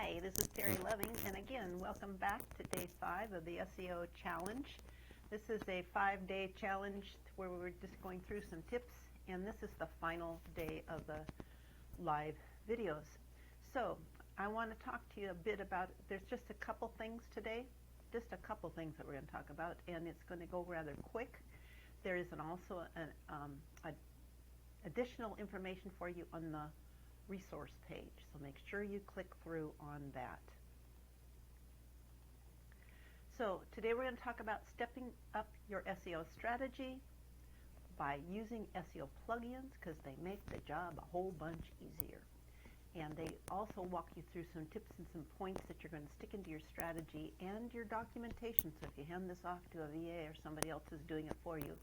Hi, this is Terry Loving, and again, welcome back to day 5 of the SEO challenge. This is a 5-day challenge where we're just going through some tips, and this is the final day of the live videos. So I want to talk to you a bit about, there's just a couple things today, just a couple things that we're going to talk about, and it's going to go rather quick. There is also an additional information for you on the resource page, so make sure you click through on that. So today we're going to talk about stepping up your SEO strategy by using SEO plugins, because they make the job a whole bunch easier. And they also walk you through some tips and some points that you're going to stick into your strategy and your documentation. So if you hand this off to a VA or somebody else is doing it for you,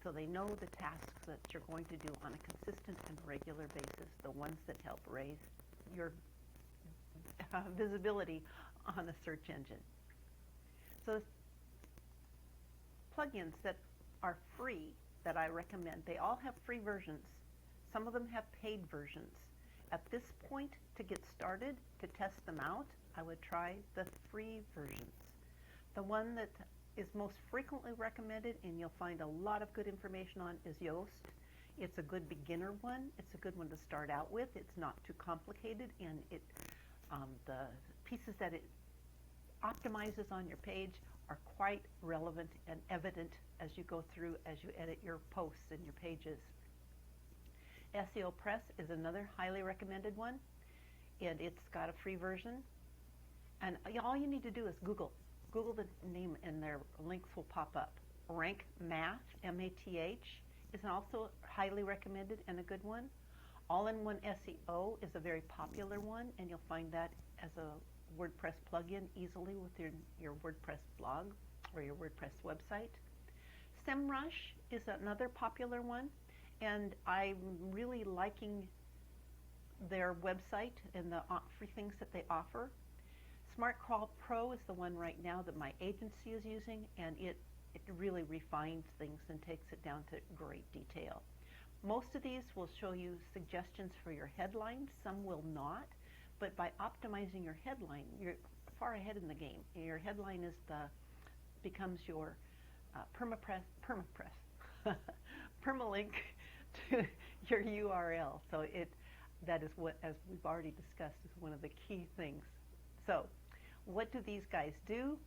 so they know the tasks that you're going to do on a consistent and regular basis, the ones that help raise your visibility on the search engine. So plugins that are free that I recommend, they all have free versions. Some of them have paid versions. At this point, to get started, to test them out, I would try the free versions. The one that is most frequently recommended, and you'll find a lot of good information on, is Yoast. It's a good beginner one. It's a good one to start out with. It's not too complicated, and the pieces that it optimizes on your page are quite relevant and evident as you go through, as you edit your posts and your pages. SEO Press is another highly recommended one, and it's got a free version. And all you need to do is Google the name, and their links will pop up. Rank Math, M-A-T-H, is also highly recommended and a good one. All-in-One SEO is a very popular one, and you'll find that as a WordPress plugin easily with your WordPress blog or your WordPress website. SEMrush is another popular one, and I'm really liking their website and the free things that they offer. SmartCrawl Pro is the one right now that my agency is using, and it really refines things and takes it down to great detail. Most of these will show you suggestions for your headlines. Some will not, but by optimizing your headline, you're far ahead in the game. Your headline becomes your permalink to your URL. So that is what, as we've already discussed, is one of the key things. So what do these guys do?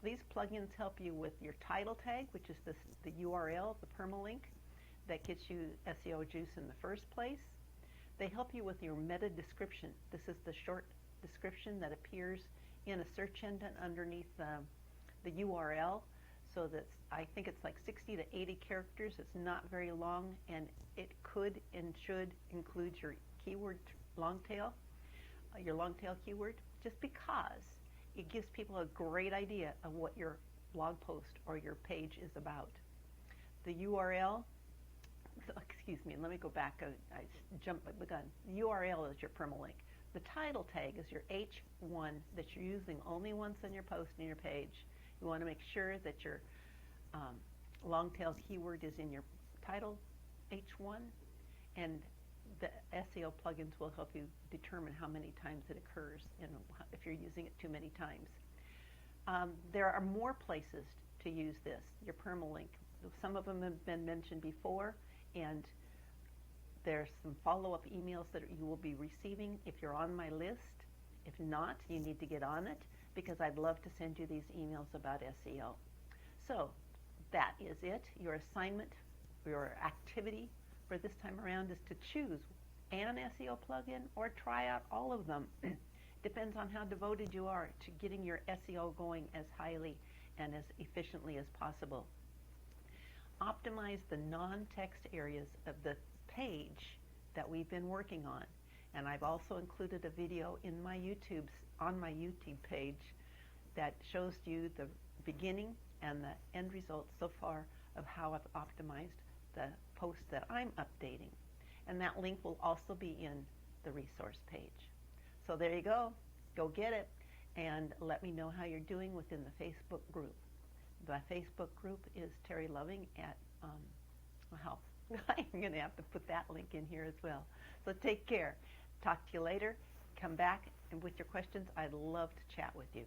These plugins help you with your title tag, which is the URL, the permalink, that gets you SEO juice in the first place. They help you with your meta description. This is the short description that appears in a search engine underneath the URL. So that's, I think it's like 60 to 80 characters. It's not very long, and it could and should include your keyword long tail, your long tail keyword, just because it gives people a great idea of what your blog post or your page is about. The URL, excuse me, let me go back. I jumped the gun. The URL is your permalink. The title tag is your H1 that you're using only once on your post and your page. You want to make sure that your long tail keyword is in your title H1, and the SEO plugins will help you determine how many times it occurs, if you're using it too many times. There are more places to use this, your permalink. Some of them have been mentioned before, and there's some follow-up emails that you will be receiving if you're on my list. If not, you need to get on it, because I'd love to send you these emails about SEO. So that is it. Your assignment, your activity for this time around is to choose an SEO plugin or try out all of them. Depends on how devoted you are to getting your SEO going as highly and as efficiently as possible. Optimize the non-text areas of the page that we've been working on. And I've also included a video on my YouTube page that shows you the beginning and the end results so far of how I've optimized the post that I'm updating. And that link will also be in the resource page. So there you go. Go get it, and let me know how you're doing within the Facebook group. The Facebook group is Terry Loving at Health. I'm going to have to put that link in here as well. So take care. Talk to you later. Come back and with your questions. I'd love to chat with you.